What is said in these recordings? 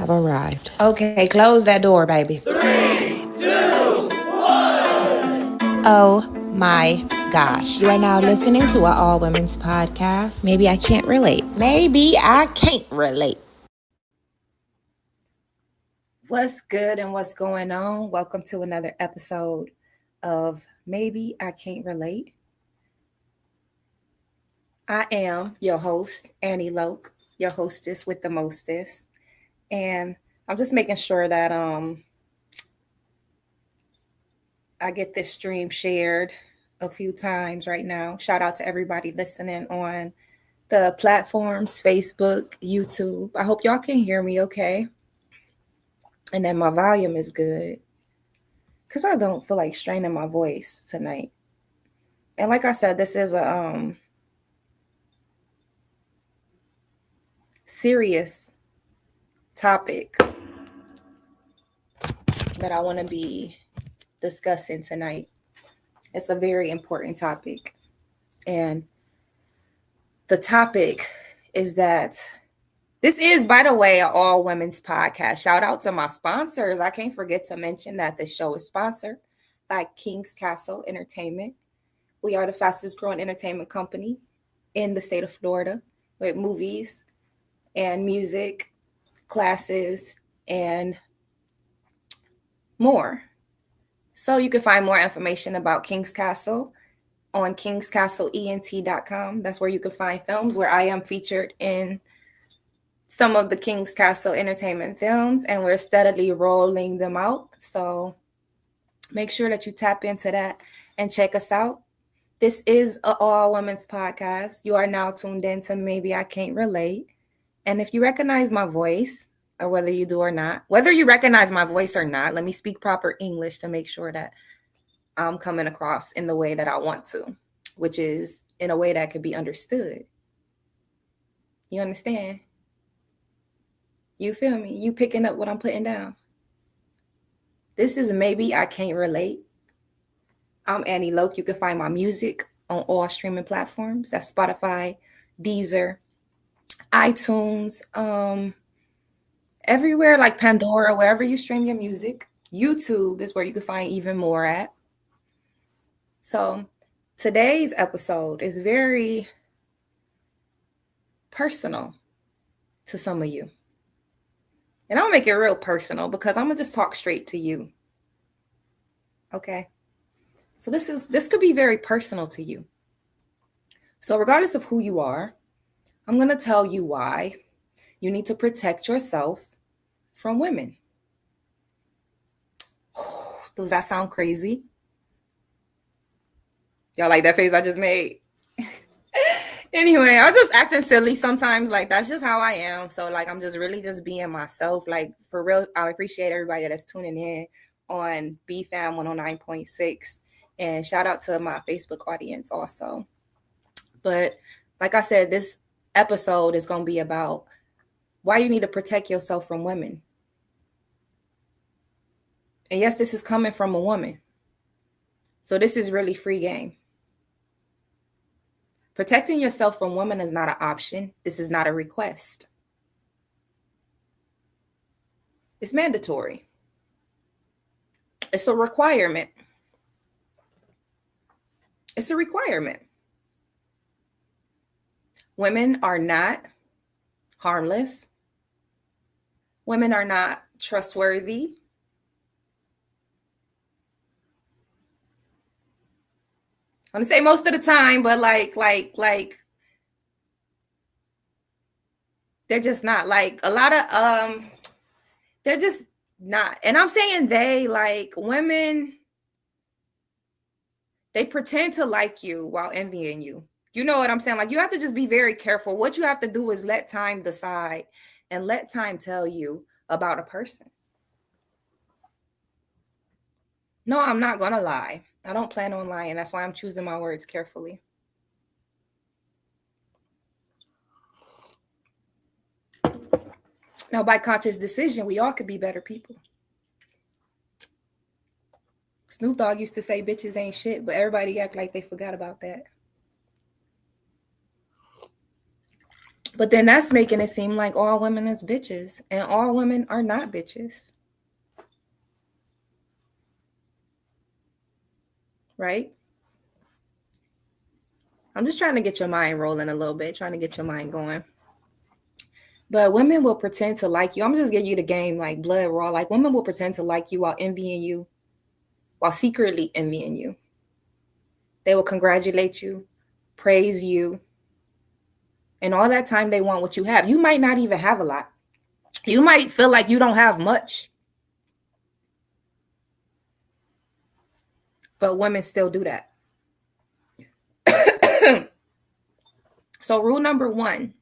have arrived. Okay, close that door, baby. 3, 2, 1. Oh my gosh. You are now listening to an all women's podcast. Maybe I can't relate. Maybe I can't relate. What's good and what's going on? Welcome to another episode of Maybe I Can't Relate. I am your host, Anni Loc, your hostess with the mostest. And I'm just making sure that I get this stream shared a few times right now. Shout out to everybody listening on the platforms, Facebook, YouTube. I hope y'all can hear me okay. And that my volume is good. Because I don't feel like straining my voice tonight. And like I said, this is a serious topic that I want to be discussing tonight. It's a very important topic. And the topic is that this is, by the way, an all women's podcast. Shout out to my sponsors. I can't forget to mention that the show is sponsored by King's Castle Entertainment. We are the fastest growing entertainment company in the state of Florida with movies and music, classes, and more. So you can find more information about King's Castle on kingscastleent.com. That's where you can find films where I am featured in some of the King's Castle Entertainment films, and we're steadily rolling them out. So make sure that you tap into that and check us out. This is an all women's podcast. You are now tuned in to Maybe I Can't Relate. And if you recognize my voice, or whether you do or not, whether you recognize my voice or not, let me speak proper English to make sure that I'm coming across in the way that I want to, which is in a way that can be understood. You understand? You feel me? You picking up what I'm putting down? This is Maybe I Can't Relate. I'm Anni Loc. You can find my music on all streaming platforms. That's Spotify, Deezer, iTunes, everywhere like Pandora, wherever you stream your music. YouTube is where you can find even more at. So today's episode is very personal to some of you. And I'll make it real personal because I'm going to just talk straight to you. Okay? So this could be very personal to you. So regardless of who you are, I'm going to tell you why you need to protect yourself from women. Does that sound crazy? Y'all like that face I just made? Anyway, I was just acting silly sometimes. Like, that's just how I am. So, like, I'm just really just being myself. Like, for real, I appreciate everybody that's tuning in on BFAM 109.6. And shout out to my Facebook audience also. But like I said, this episode is going to be about why you need to protect yourself from women. And yes, this is coming from a woman. So this is really free game. Protecting yourself from women is not an option. This is not a request. It's mandatory. It's a requirement. It's a requirement. Women are not harmless. Women are not trustworthy. I'm gonna say most of the time, but like they're just not. Like a lot of they're just not. And I'm saying they, like, women, they pretend to like you while envying you. You know what I'm saying? Like, you have to just be very careful. What you have to do is let time decide and let time tell you about a person. No, I'm not gonna lie. I don't plan on lying. That's why I'm choosing my words carefully. Now, by conscious decision, we all could be better people. Snoop Dogg used to say bitches ain't shit, but everybody act like they forgot about that. But then that's making it seem like all women is bitches, and all women are not bitches. Right? I'm just trying to get your mind rolling a little bit, trying to get your mind going. But women will pretend to like you. I'm just giving you the game like blood raw. Like women will pretend to like you while envying you, while secretly envying you. They will congratulate you, praise you, and all that time they want what you have. You might not even have a lot. You might feel like you don't have much. But women still do that. So rule number 1,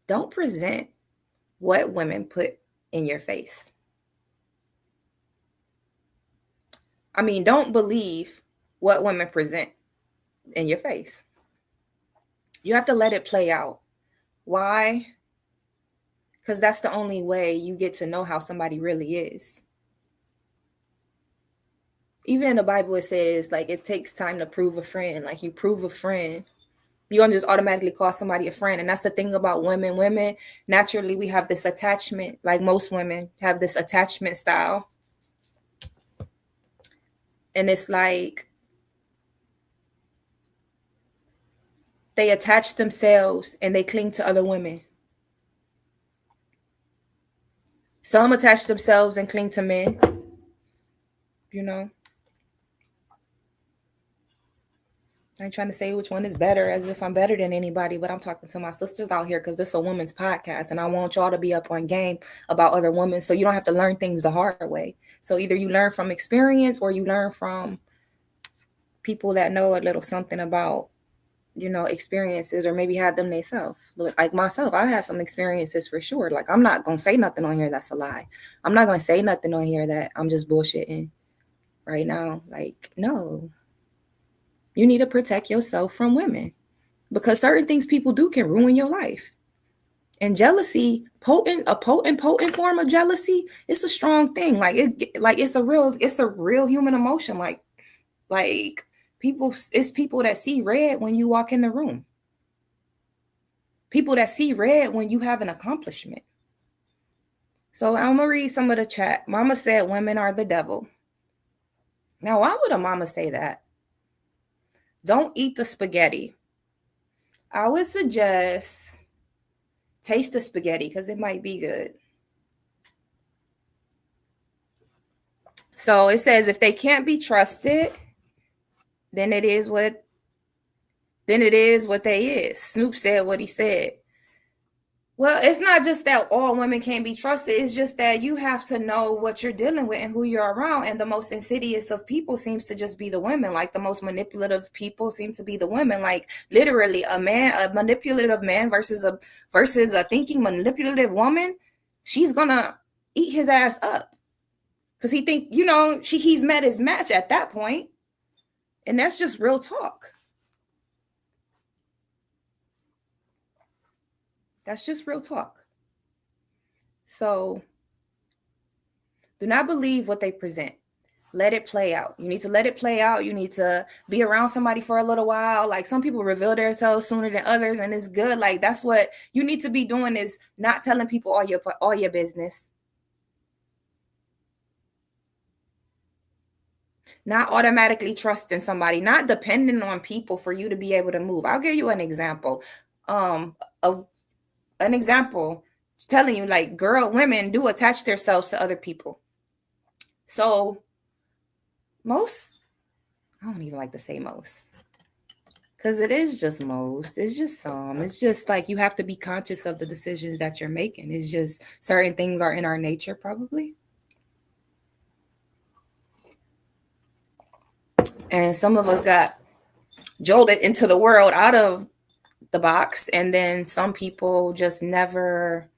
don't present what women put in your face. I mean, don't believe what women present in your face. You have to let it play out. Why? Because that's the only way you get to know how somebody really is. Even in the Bible, it says, like, it takes time to prove a friend. Like, you prove a friend, you don't just automatically call somebody a friend. And that's the thing about women. Women, naturally, we have this attachment. Like most women have this attachment style. And it's like they attach themselves and they cling to other women. Some attach themselves and cling to men, you know. I ain't trying to say which one is better as if I'm better than anybody, but I'm talking to my sisters out here because this is a woman's podcast and I want y'all to be up on game about other women so you don't have to learn things the hard way. So either you learn from experience or you learn from people that know a little something about, you know, experiences, or maybe have them themselves. Like myself, I had some experiences for sure. Like I'm not going to say nothing on here that's a lie. I'm not going to say nothing on here that I'm just bullshitting right now. Like, no. You need to protect yourself from women because certain things people do can ruin your life. And jealousy, a potent form of jealousy, it's a strong thing. Like it's a real human emotion. Like it's people that see red when you walk in the room. People that see red when you have an accomplishment. So I'm gonna read some of the chat. Mama said women are the devil. Now, why would a mama say that? Don't eat the spaghetti. I would suggest taste the spaghetti because it might be good. So it says if they can't be trusted, then it is what they is. Snoop said what he said. Well, it's not just that all women can't be trusted. It's just that you have to know what you're dealing with and who you're around. And the most insidious of people seems to just be the women. Like the most manipulative people seem to be the women. Like literally a manipulative man versus a thinking manipulative woman, she's gonna eat his ass up. Because he think, he's met his match at that point. And that's just real talk. That's just real talk. So do not believe what they present. Let it play out. You need to let it play out. You need to be around somebody for a little while. Like some people reveal themselves sooner than others, and it's good. Like that's what you need to be doing, is not telling people all your business. Not automatically trusting somebody, not depending on people for you to be able to move. I'll give you an example. Telling you, like, women do attach themselves to other people. So most, I don't even like to say most, because it is just most. It's just some. It's just like you have to be conscious of the decisions that you're making. It's just certain things are in our nature, probably. And some of us got jolted into the world out of the box, and then some people just never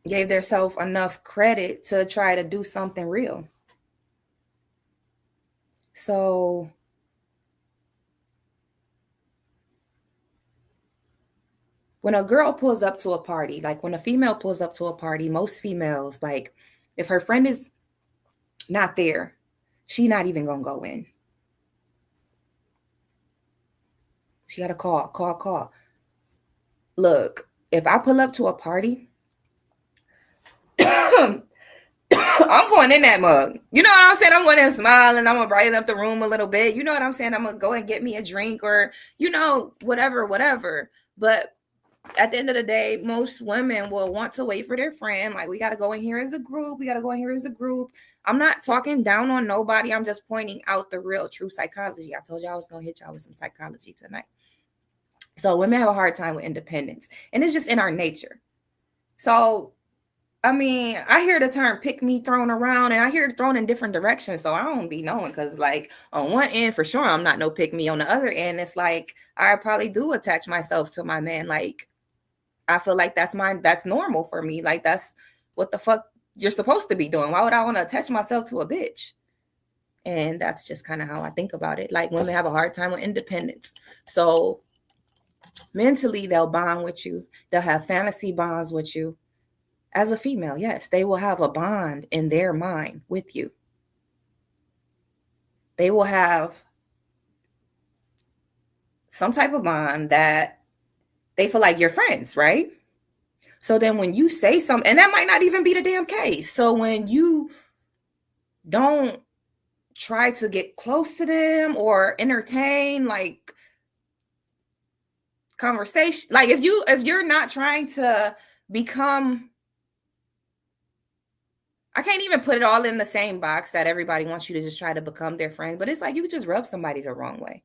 gave themselves enough credit to try to do something real. So when a girl pulls up to a party, like when a female pulls up to a party, most females, like if her friend is not there, she not even gonna go in. She got to call. Look, if I pull up to a party, I'm going in that mug. You know what I'm saying? I'm going in smiling. I'm going to brighten up the room a little bit. You know what I'm saying? I'm going to go and get me a drink or, whatever. But at the end of the day, most women will want to wait for their friend. Like, we got to go in here as a group. I'm not talking down on nobody. I'm just pointing out the real, true psychology. I told you I was going to hit y'all with some psychology tonight. So women have a hard time with independence. And it's just in our nature. So, I mean, I hear the term pick me thrown around, and I hear it thrown in different directions. So I don't be knowing, because like on one end, for sure, I'm not no pick me. On the other end, it's like I probably do attach myself to my man. Like, I feel like that's normal for me. Like, that's what the fuck you're supposed to be doing. Why would I want to attach myself to a bitch? And that's just kind of how I think about it. Like, women have a hard time with independence. So mentally, they'll bond with you. They'll have fantasy bonds with you. As a female, yes, they will have a bond in their mind with you. They will have some type of bond that they feel like you're friends, right? So then when you say something, and that might not even be the damn case. So when you don't try to get close to them or entertain like conversation, like if you're not trying to become, I can't even put it all in the same box that everybody wants you to just try to become their friend, but it's like you could just rub somebody the wrong way.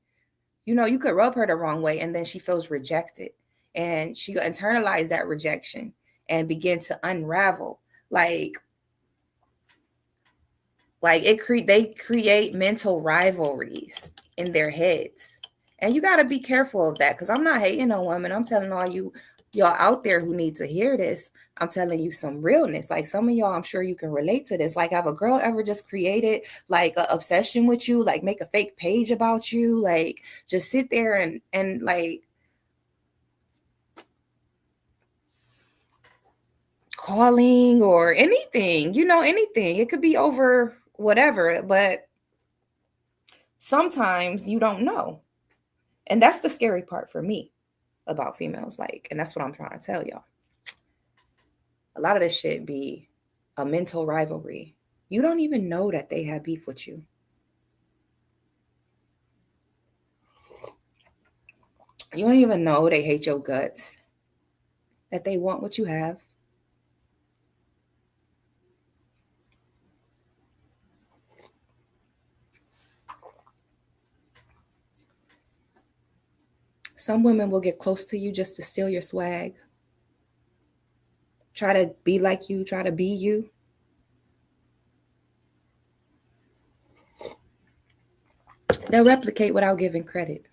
You could rub her the wrong way, and then she feels rejected, and she internalize that rejection and begin to unravel. Like they create mental rivalries in their heads, and you got to be careful of that. Because I'm not hating on women. I'm telling all y'all out there who need to hear this. I'm telling you some realness. Like, some of y'all, I'm sure you can relate to this. Like, have a girl ever just created like an obsession with you, like make a fake page about you, like just sit there and like calling or anything, anything. It could be over whatever, but sometimes you don't know. And that's the scary part for me about females. Like, and that's what I'm trying to tell y'all. A lot of this shit be a mental rivalry. You don't even know that they have beef with you. You don't even know they hate your guts, that they want what you have. Some women will get close to you just to steal your swag. Try to be like you, try to be you. They'll replicate without giving credit.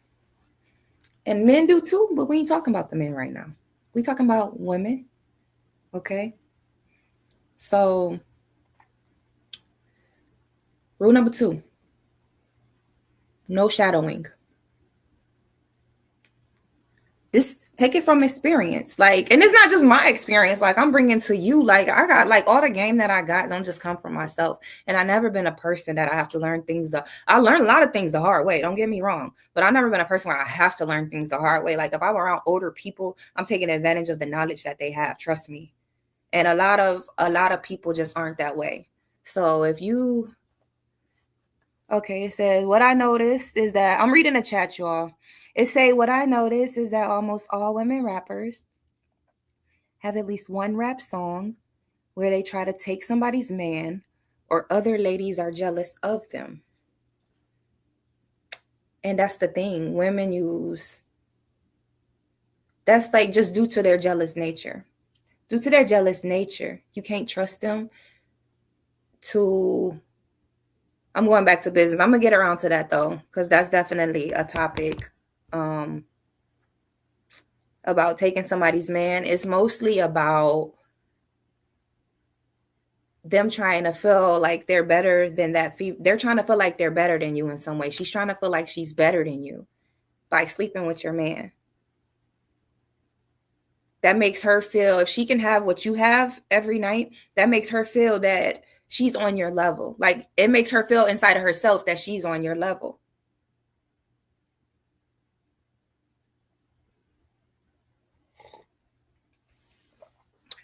And men do too, but we ain't talking about the men right now. We talking about women, okay? So, rule number 2, no shadowing. This, take it from experience. Like, and it's not just my experience. Like, I'm bringing to you, like, I got like all the game that I got don't just come from myself. And I never been a person that I have to learn things. I learned a lot of things the hard way. Don't get me wrong. But I've never been a person where I have to learn things the hard way. Like, if I'm around older people, I'm taking advantage of the knowledge that they have. Trust me. And a lot of people just aren't that way. So if you, okay, it says, what I noticed is that, I'm reading the chat, y'all. It say, what I noticed is that almost all women rappers have at least one rap song where they try to take somebody's man, or other ladies are jealous of them. And that's the thing. Women use, that's like just due to their jealous nature. Due to their jealous nature, you can't trust them to, I'm going back to business. I'm going to get around to that though, because that's definitely a topic about taking somebody's man. It's mostly about them trying to feel like they're better than that. They're trying to feel like they're better than you in some way. She's trying to feel like she's better than you by sleeping with your man. That makes her feel, if she can have what you have every night, that makes her feel that she's on your level. Like, it makes her feel inside of herself that she's on your level.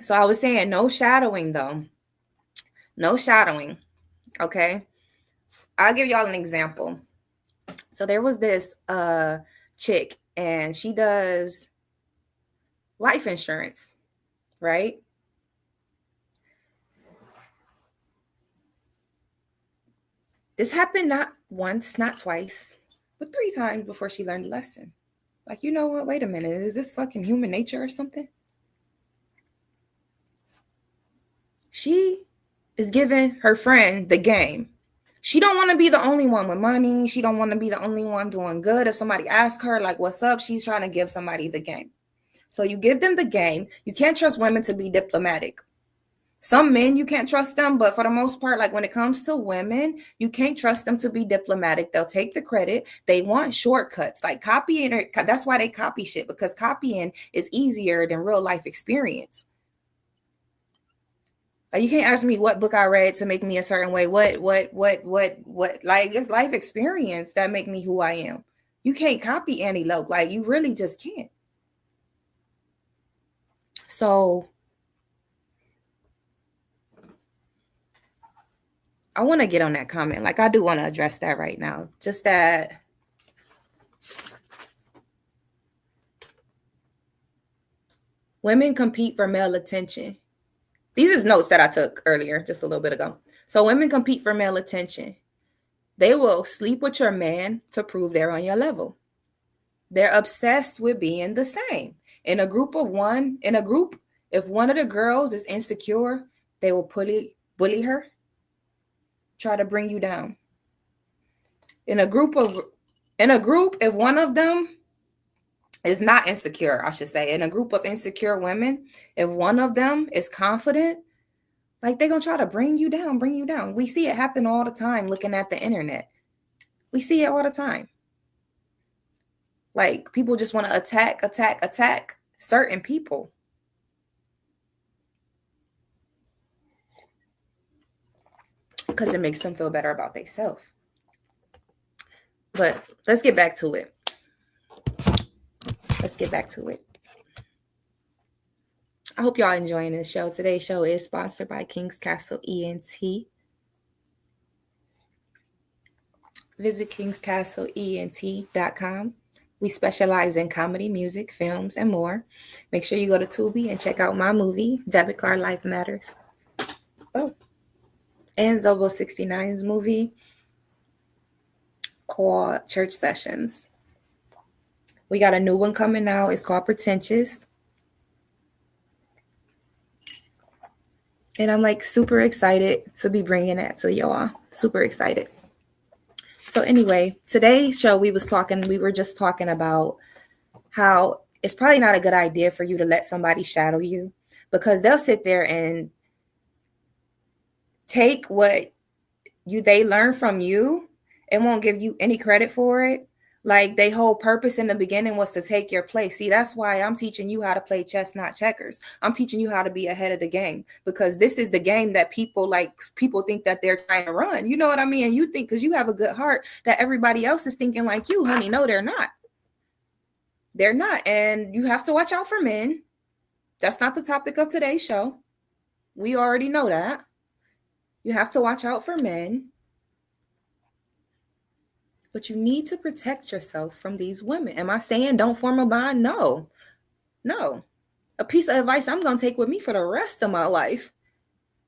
So I was saying no shadowing though. No shadowing. Okay. I'll give y'all an example. So there was this chick and she does life insurance, right? This happened not once, not twice, but 3 times before she learned the lesson. Like, you know what? Wait a minute. Is this fucking human nature or something? She is giving her friend the game. She don't want to be the only one with money. She don't want to be the only one doing good. If somebody asks her, like, what's up? She's trying to give somebody the game. So you give them the game. You can't trust women to be diplomatic. Some men, you can't trust them, but for the most part, like when it comes to women, you can't trust them to be diplomatic. They'll take the credit. They want shortcuts, like copying. That's why they copy shit, because copying is easier than real life experience. Like you can't ask me what book I read to make me a certain way. What? Like it's life experience that make me who I am. You can't copy Anni Loc. Like you really just can't. So I want to get on that comment. Like I do want to address that right now. Just that women compete for male attention. These is notes that I took earlier, just a little bit ago. So women compete for male attention. They will sleep with your man to prove they're on your level. They're obsessed with being the same. In a group, if one of the girls is insecure, they will bully her, try to bring you down. In a group, if one of them is not insecure, I should say, in a group of insecure women, if one of them is confident, like they're going to try to bring you down. We see it happen all the time looking at the internet. We see it all the time. Like people just want to attack certain people. Because it makes them feel better about themselves. But let's get back to it. I hope y'all enjoying this show. Today's show is sponsored by King's Castle ENT. Visit kingscastleent.com. We specialize in comedy, music, films, and more. Make sure you go to Tubi and check out my movie, Debit Card Life Matters. Oh, and Zobo 69's movie called Church Sessions. We got a new one coming out. It's called Pretentious. And I'm like super excited to be bringing that to y'all. Super excited. So anyway, today's show, we were just talking about how it's probably not a good idea for you to let somebody shadow you, because they'll sit there and take what they learn from you and won't give you any credit for it. Like their whole purpose in the beginning was to take your place. See, that's why I'm teaching you how to play chess, not checkers. I'm teaching you how to be ahead of the game, because this is the game that people think that they're trying to run. You know what I mean? And you think because you have a good heart that everybody else is thinking like you, honey. No, they're not. They're not. And you have to watch out for men. That's not the topic of today's show. We already know that. You have to watch out for men. But you need to protect yourself from these women. Am I saying don't form a bond? No. A piece of advice I'm going to take with me for the rest of my life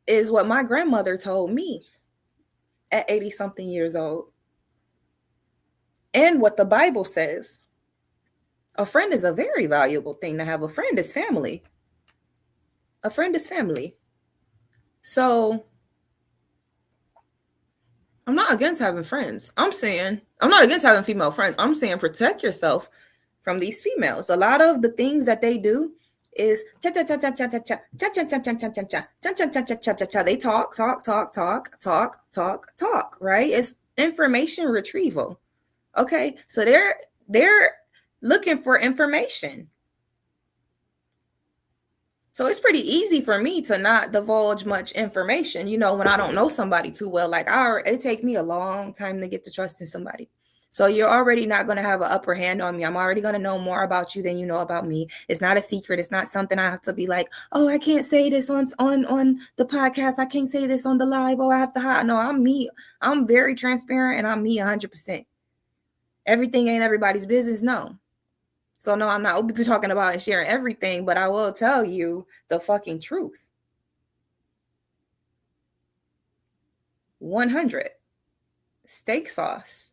is what my grandmother told me at 80-something years old. And what the Bible says. A friend is a very valuable thing to have. A friend is family. So I'm not against having friends. I'm not against having female friends. I'm saying protect yourself from these females. A lot of the things that they do is they talk, right? It's information retrieval. Okay, so they're looking for information. So it's pretty easy for me to not divulge much information, when I don't know somebody too well. Like it takes me a long time to get to trusting somebody. So you're already not going to have an upper hand on me. I'm already going to know more about you than you know about me. It's not a secret. It's not something I have to be like, oh, I can't say this on the podcast. I can't say this on the live. Oh, I have to hide. No, I'm me. I'm very transparent and I'm me 100%. Everything ain't everybody's business. No. So no, I'm not open to talking about and sharing everything, but I will tell you the fucking truth. 100. Steak sauce.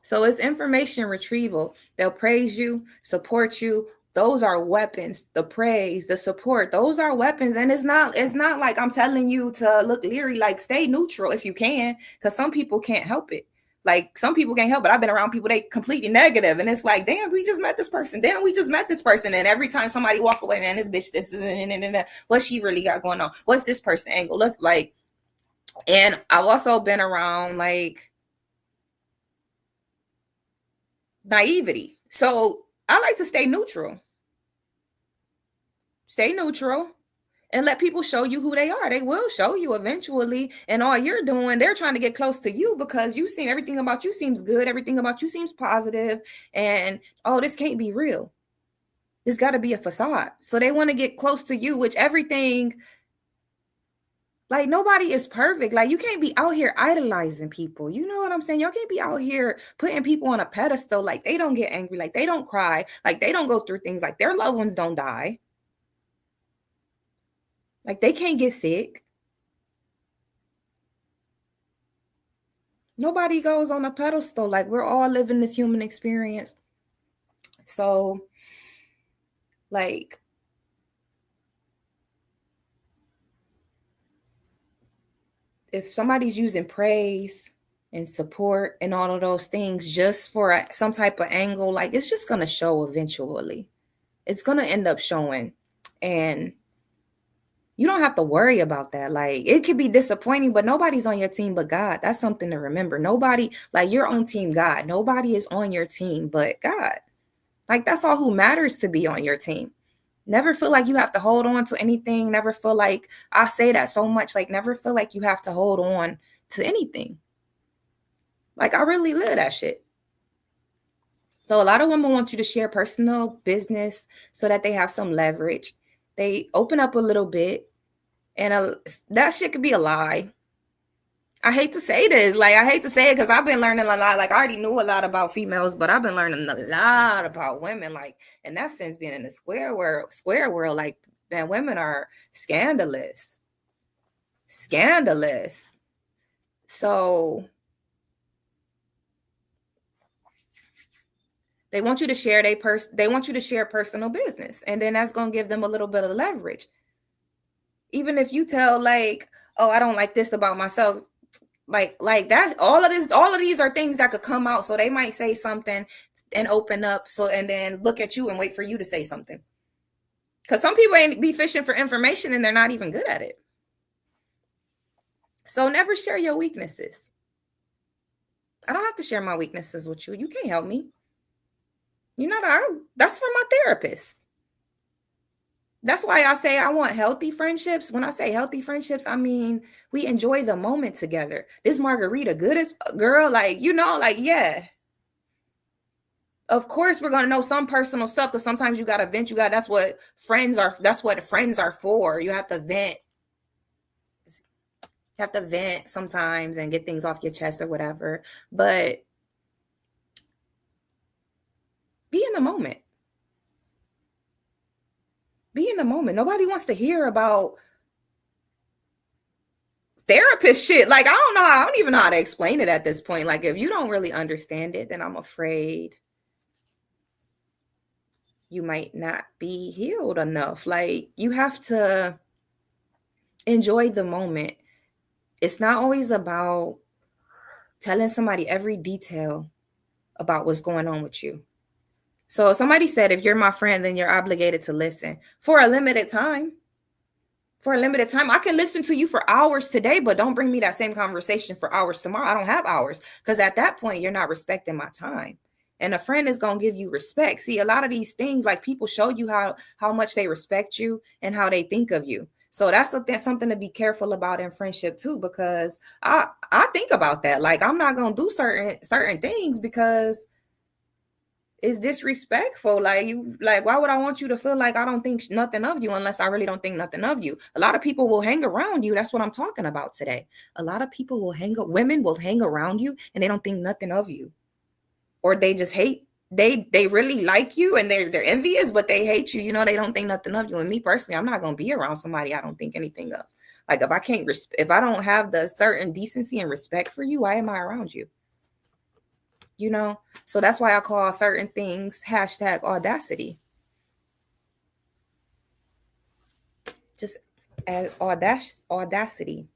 So it's information retrieval. They'll praise you, support you. Those are weapons. The praise, the support, those are weapons. And it's not like I'm telling you to look leery. Like, stay neutral if you can, because some people can't help it. Like, some people can't help it. I've been around people, they completely negative, and it's like, damn, we just met this person. Damn, we just met this person. And every time somebody walk away, man, this bitch, this is what she really got going on. What's this person angle? Let's like, and I've also been around like naivety. So I like to stay neutral. Stay neutral and let people show you who they are. They will show you eventually. And all you're doing, they're trying to get close to you because you seem, everything about you seems good. Everything about you seems positive. And, oh, this can't be real. This got to be a facade. So they want to get close to you, which everything, like, nobody is perfect. Like, you can't be out here idolizing people. You know what I'm saying? Y'all can't be out here putting people on a pedestal. Like, they don't get angry. Like, they don't cry. Like, they don't go through things. Like, their loved ones don't die. Like, they can't get sick. Nobody goes on a pedestal. Like, we're all living this human experience. So, like, if somebody's using praise and support and all of those things just for some type of angle, like, it's just going to show eventually. It's going to end up showing. And you don't have to worry about that. Like, it could be disappointing, but nobody's on your team but God. That's something to remember. Nobody, like, you're on team God. Nobody is on your team but God. Like, that's all who matters to be on your team. Never feel like you have to hold on to anything. Never feel like, I say that so much, like, never feel like you have to hold on to anything. Like, I really live that shit. So a lot of women want you to share personal business so that they have some leverage. They open up a little bit, and that shit could be a lie. I hate to say this. Like, I hate to say it because I've been learning a lot. Like, I already knew a lot about females, but I've been learning a lot about women. Like, in that sense, being in the square world, like, man, women are scandalous. Scandalous. So they want you to share they want you to share personal business, and then that's going to give them a little bit of leverage. Even if you tell, like, oh, I don't like this about myself, like that, all of these are things that could come out. So they might say something and open up, so, and then look at you and wait for you to say something, because some people ain't be fishing for information and they're not even good at it. So never share your weaknesses. I don't have to share my weaknesses with you. You can't help me. You know that that's for my therapist. That's why I say I want healthy friendships. When I say healthy friendships, I mean we enjoy the moment together. This margarita good as girl, like, you know, like, yeah. Of course, we're gonna know some personal stuff, because sometimes you gotta vent. That's what friends are for. You have to vent. You have to vent sometimes and get things off your chest or whatever. But be in the moment. Be in the moment. Nobody wants to hear about therapist shit. Like, I don't even know how to explain it at this point. Like, if you don't really understand it, then I'm afraid you might not be healed enough. Like, you have to enjoy the moment. It's not always about telling somebody every detail about what's going on with you. So somebody said, if you're my friend, then you're obligated to listen for a limited time. For a limited time. I can listen to you for hours today, but don't bring me that same conversation for hours tomorrow. I don't have hours, because at that point, you're not respecting my time. And a friend is going to give you respect. See, a lot of these things, like, people show you how much they respect you and how they think of you. So that's something to be careful about in friendship too, because I think about that. Like, I'm not gonna do certain things because it's disrespectful. Like, why would I want you to feel like I don't think nothing of you unless I really don't think nothing of you? A lot of people will hang around you. That's what I'm talking about today. A lot of people will women will hang around you and they don't think nothing of you, or they just hate. They really like you and they're envious, but they hate you. They don't think nothing of you. And me personally, I'm not gonna be around somebody I don't think anything of. Like, if I don't have the certain decency and respect for you, why am I around you? So that's why I call certain things #audacity. Just audacity.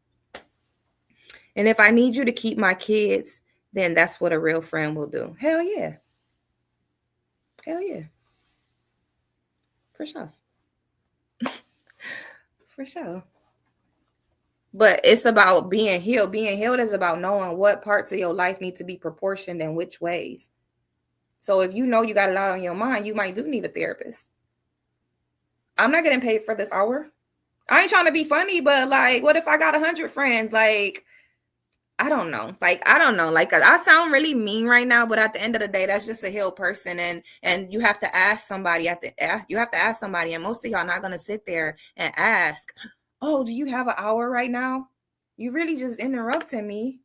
And if I need you to keep my kids, then that's what a real friend will do. Hell yeah. Hell yeah. For sure. For sure. But it's about being healed. Being healed is about knowing what parts of your life need to be proportioned and which ways. So if you know you got a lot on your mind, you might do need a therapist. I'm not getting paid for this hour. I ain't trying to be funny, but like, what if I got 100 friends? Like, I don't know. Like, I don't know. Like, I sound really mean right now, but at the end of the day, that's just a healed person. And you have to ask somebody you have to ask somebody. And most of y'all not going to sit there and ask, oh, do you have an hour right now? You really just interrupted me.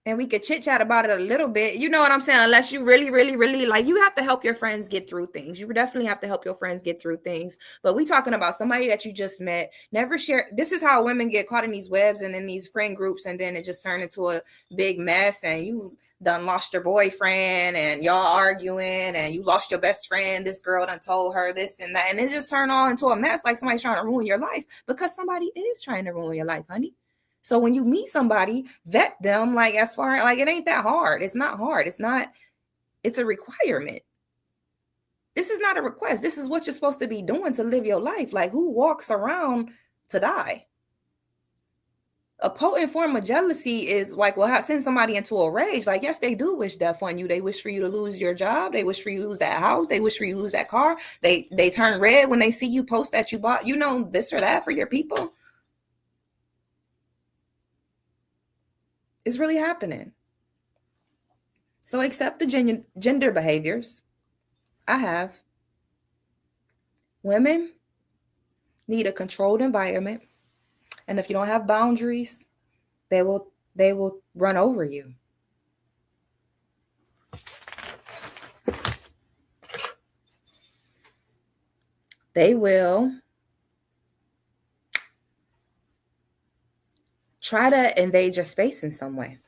And we could chit chat about it a little bit. You know what I'm saying? Unless you really, really, really, like, you have to help your friends get through things. You definitely have to help your friends get through things. But we talking about somebody that you just met. Never share. This is how women get caught in these webs and in these friend groups. And then it just turned into a big mess. And you done lost your boyfriend and y'all arguing and you lost your best friend. This girl done told her this and that. And it just turned all into a mess. Like somebody's trying to ruin your life, because somebody is trying to ruin your life, honey. So when you meet somebody, vet them. Like, as far like, it ain't that hard. It's not hard. It's a requirement. This is not a request. This is what you're supposed to be doing to live your life. Like, who walks around to die? A potent form of jealousy is like, well, send somebody into a rage. Like, yes, they do wish death on you. They wish for you to lose your job. They wish for you to lose that house. They wish for you to lose that car. They turn red when they see you post that you bought, this or that for your people. It's really happening. So accept the gender behaviors. I have. Women need a controlled environment. And if you don't have boundaries, they will run over you. They will try to invade your space in some way.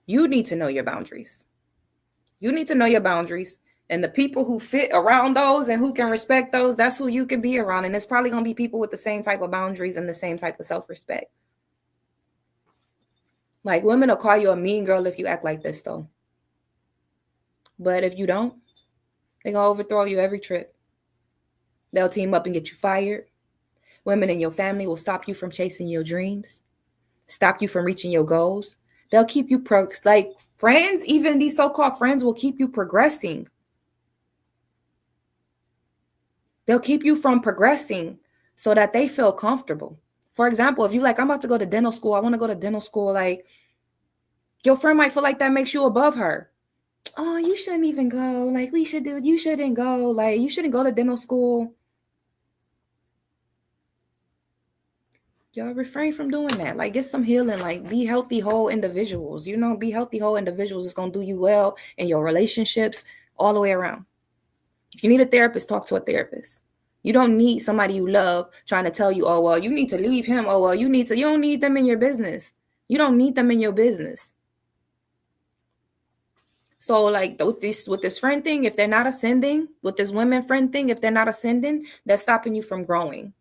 You need to know your boundaries. You need to know your boundaries. And the people who fit around those and who can respect those, that's who you can be around. And it's probably going to be people with the same type of boundaries and the same type of self-respect. Like, women will call you a mean girl if you act like this, though. But if you don't, they're going to overthrow you every trip. They'll team up and get you fired. Women in your family will stop you from chasing your dreams, stop you from reaching your goals. They'll keep you like friends, even these so-called friends will keep you progressing. They'll keep you from progressing so that they feel comfortable. For example, if you like, I'm about to go to dental school, I want to go to dental school, like, your friend might feel like that makes you above her. Oh, you shouldn't even go. Like, you shouldn't go. Like, you shouldn't go to dental school. Y'all refrain from doing that. Like, get some healing. Like, be healthy, whole individuals. Be healthy, whole individuals. It's going to do you well in your relationships all the way around. If you need a therapist, talk to a therapist. You don't need somebody you love trying to tell you, oh, well, you need to leave him. Oh, well, you don't need them in your business. You don't need them in your business. So, like, with this friend thing, if they're not ascending, with this women friend thing, if they're not ascending, that's stopping you from growing.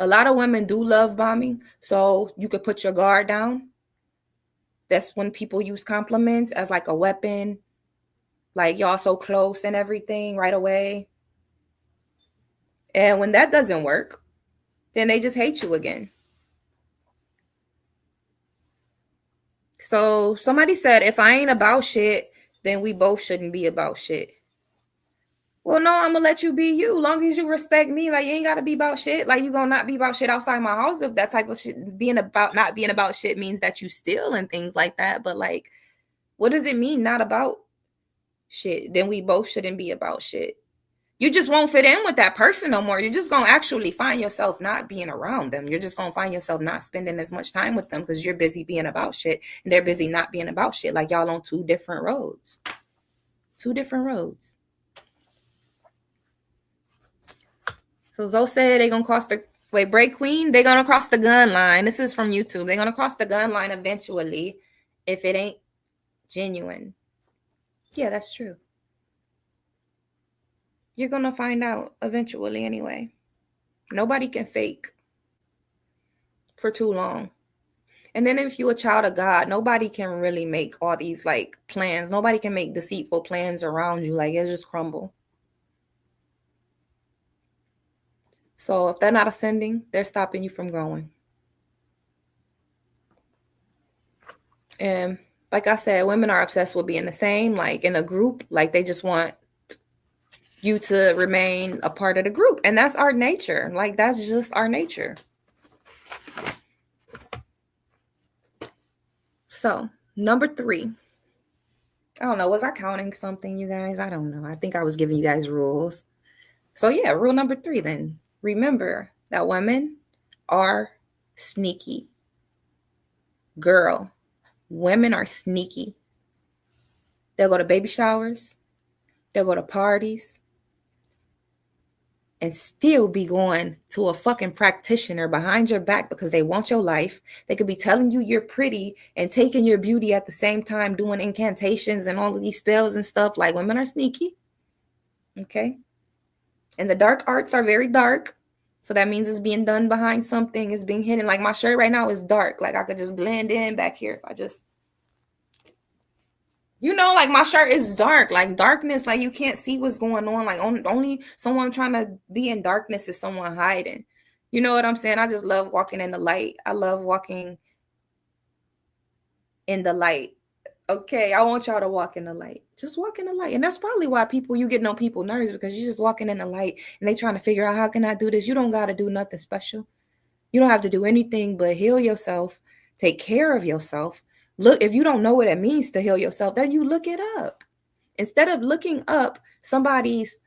A lot of women do love bombing, so you could put your guard down. That's when people use compliments as like a weapon, like, y'all so close and everything right away. And when that doesn't work, then they just hate you again. So somebody said, if I ain't about shit, then we both shouldn't be about shit. Well, no, I'm gonna let you be you. Long as you respect me, like you ain't gotta be about shit. Like you gonna not be about shit outside my house. If that type of shit being about not being about shit means that you steal and things like that. But like, what does it mean not about shit? Then we both shouldn't be about shit. You just won't fit in with that person no more. You're just gonna actually find yourself not being around them. You're just gonna find yourself not spending as much time with them because you're busy being about shit and they're busy not being about shit. Like y'all on two different roads. Two different roads. So Zoe said they're gonna cross the break queen. They're gonna cross the gun line. This is from YouTube. They're gonna cross the gun line eventually if it ain't genuine. Yeah, that's true. You're gonna find out eventually anyway. Nobody can fake for too long. And then if you're a child of God, nobody can really make all these like plans. Nobody can make deceitful plans around you. Like it just crumble. So if they're not ascending, they're stopping you from growing. And like I said, women are obsessed with being the same, like in a group, like they just want you to remain a part of the group. And that's our nature. Like that's just our nature. So, number 3. I don't know. Was I counting something, you guys? I don't know. I think I was giving you guys rules. So, yeah, rule number 3 then. Remember that women are sneaky. Girl, women are sneaky. They'll go to baby showers, they'll go to parties, and still be going to a fucking practitioner behind your back because they want your life. They could be telling you you're pretty and taking your beauty at the same time, doing incantations and all of these spells and stuff. Like women are sneaky. Okay. And the dark arts are very dark. So that means it's being done behind something, it's being hidden. Like my shirt right now is dark. Like I could just blend in back here if I just, like my shirt is dark, like darkness, like you can't see what's going on. Like only someone trying to be in darkness is someone hiding. You know what I'm saying? I just love walking in the light. I love walking in the light. Okay, I want y'all to walk in the light. Just walk in the light. And that's probably why you get on people nerves because you're just walking in the light and they trying to figure out how can I do this? You don't got to do nothing special. You don't have to do anything but heal yourself, take care of yourself. Look, if you don't know what it means to heal yourself, then you look it up. Instead of looking up somebody's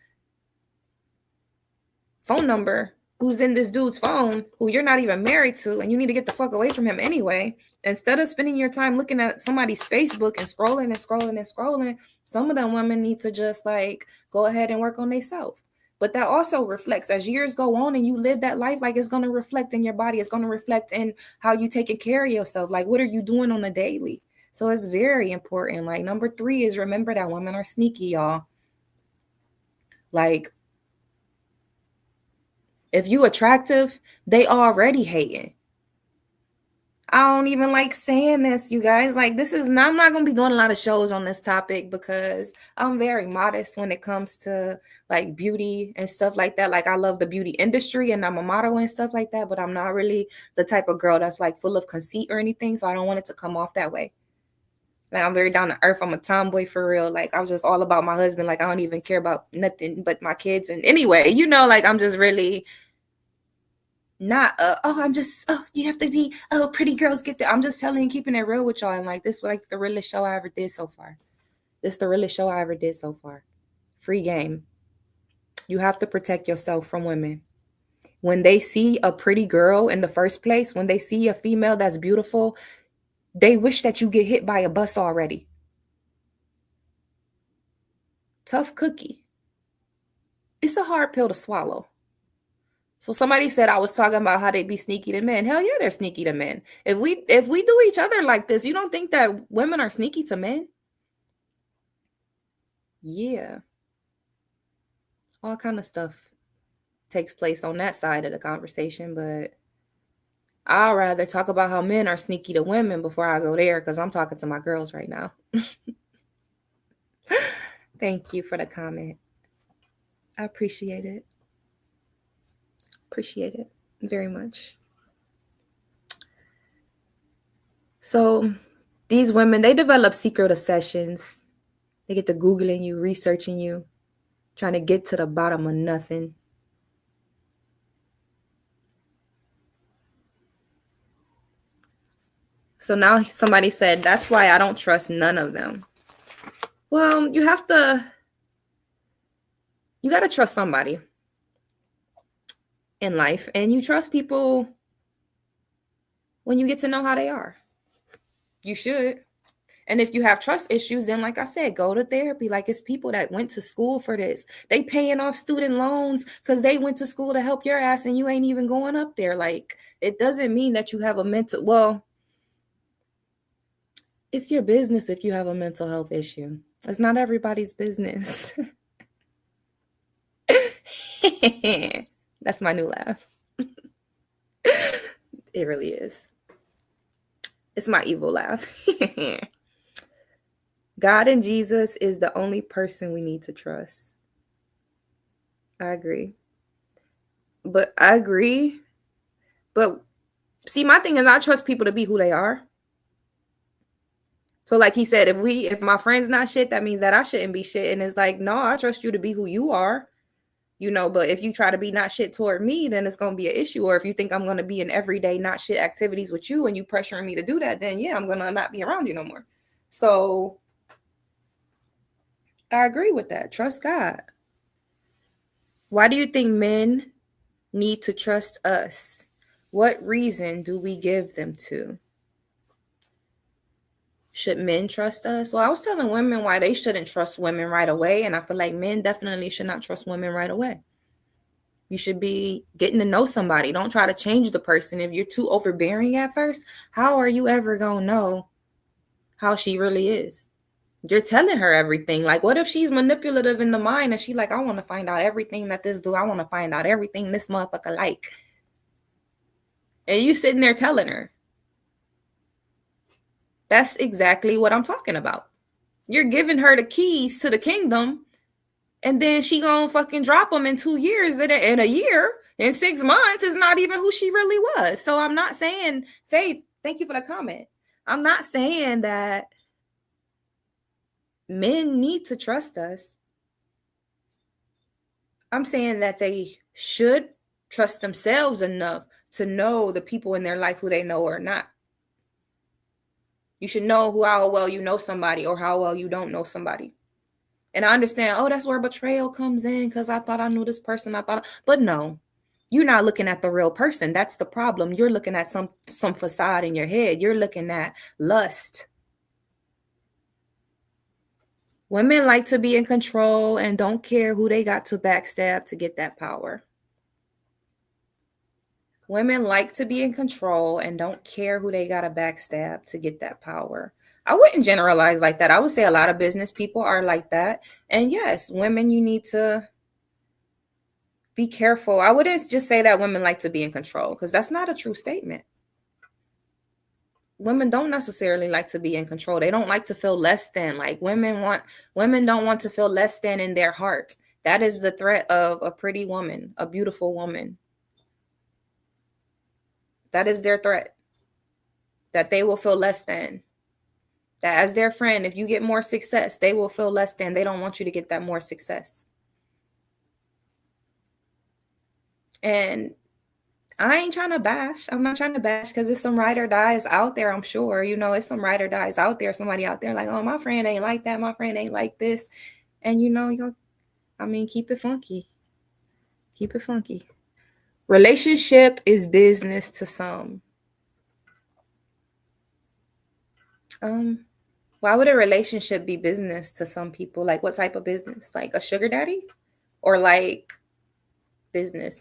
phone number who's in this dude's phone, who you're not even married to, and you need to get the fuck away from him anyway, instead of spending your time looking at somebody's Facebook and scrolling and scrolling and scrolling, some of them women need to just like go ahead and work on themselves. But that also reflects as years go on and you live that life, like it's going to reflect in your body. It's going to reflect in how you taking care of yourself. Like, what are you doing on the daily? So it's very important. Like number 3 is remember that women are sneaky, y'all. Like if you attractive, they already hating. I don't even like saying this, you guys. Like I'm not going to be doing a lot of shows on this topic because I'm very modest when it comes to like beauty and stuff like that. Like I love the beauty industry and I'm a model and stuff like that, but I'm not really the type of girl that's like full of conceit or anything. So I don't want it to come off that way. Like I'm very down to earth. I'm a tomboy for real. Like I was just all about my husband. Like I don't even care about nothing but my kids. And anyway, like I'm just really not you have to be pretty girls get there. I'm just telling you, keeping it real with y'all, and like this was like the realest show I ever did so far. Free game. You have to protect yourself from women. When they see a pretty girl in the first place, when they see a female that's beautiful, they wish that you get hit by a bus already. Tough cookie. It's a hard pill to swallow. So somebody said I was talking about how they be sneaky to men. Hell yeah, they're sneaky to men. If we do each other like this, you don't think that women are sneaky to men? Yeah. All kind of stuff takes place on that side of the conversation, but I'd rather talk about how men are sneaky to women before I go there because I'm talking to my girls right now. Thank you for the comment. I appreciate it. Appreciate it very much. So these women, they develop secret obsessions. They get to Googling you, researching you. trying to get to the bottom of nothing. So now somebody said, that's why I don't trust none of them. Well, you got to trust somebody in life, and you trust people when you get to know how they are. You should. And if you have trust issues, then like I said, go to therapy. Like, it's people that went to school for this. They paying off student loans because they went to school to help your ass, and you ain't even going up there. Like, it doesn't mean that you have a mental, well, it's your business if you have a mental health issue. It's not everybody's business. That's my new laugh. It really is. It's my evil laugh. God and Jesus is the only person we need to trust. I agree. But see, my thing is, I trust people to be who they are. So like he said, if my friend's not shit, that means that I shouldn't be shit. And it's like, no, I trust you to be who you are. But if you try to be not shit toward me, then it's going to be an issue. Or if you think I'm going to be in everyday not shit activities with you and you pressuring me to do that, then yeah, I'm going to not be around you no more. So I agree with that. Trust God. Why do you think men need to trust us? What reason do we give them to? Should men trust us? Well, I was telling women why they shouldn't trust women right away. And I feel like men definitely should not trust women right away. You should be getting to know somebody. Don't try to change the person. If you're too overbearing at first, how are you ever going to know how she really is? You're telling her everything. Like, what if she's manipulative in the mind and she like, I want to find out everything that this do. I want to find out everything this motherfucker like. And you sitting there telling her. That's exactly what I'm talking about. You're giving her the keys to the kingdom, and then she gonna fucking drop them in 2 years, in a year, in 6 months is not even who she really was. So I'm not saying, Faith, thank you for the comment. I'm not saying that men need to trust us. I'm saying that they should trust themselves enough to know the people in their life who they know or not. You should know how well you know somebody or how well you don't know somebody. And I understand, that's where betrayal comes in, because I thought I knew this person. But no, you're not looking at the real person. That's the problem. You're looking at some facade in your head. You're looking at lust. Women like to be in control and don't care who they got to backstab to get that power. Women like to be in control and don't care who they got to backstab to get that power. I wouldn't generalize like that. I would say a lot of business people are like that. And yes, women, you need to be careful. I wouldn't just say that women like to be in control, because that's not a true statement. Women don't necessarily like to be in control. They don't like to feel less than. Like, women don't want to feel less than in their heart. That is the threat of a pretty woman, a beautiful woman. That is their threat. That they will feel less than. That as their friend, if you get more success, they will feel less than. They don't want you to get that more success. And I ain't trying to bash. I'm not trying to bash, because there's some ride or dies out there, I'm sure. It's some ride or dies out there. Somebody out there like, oh, my friend ain't like that. My friend ain't like this. And keep it funky. Keep it funky. Relationship is business to some. Why would a relationship be business to some people? Like, what type of business? Like a sugar daddy? Or like business?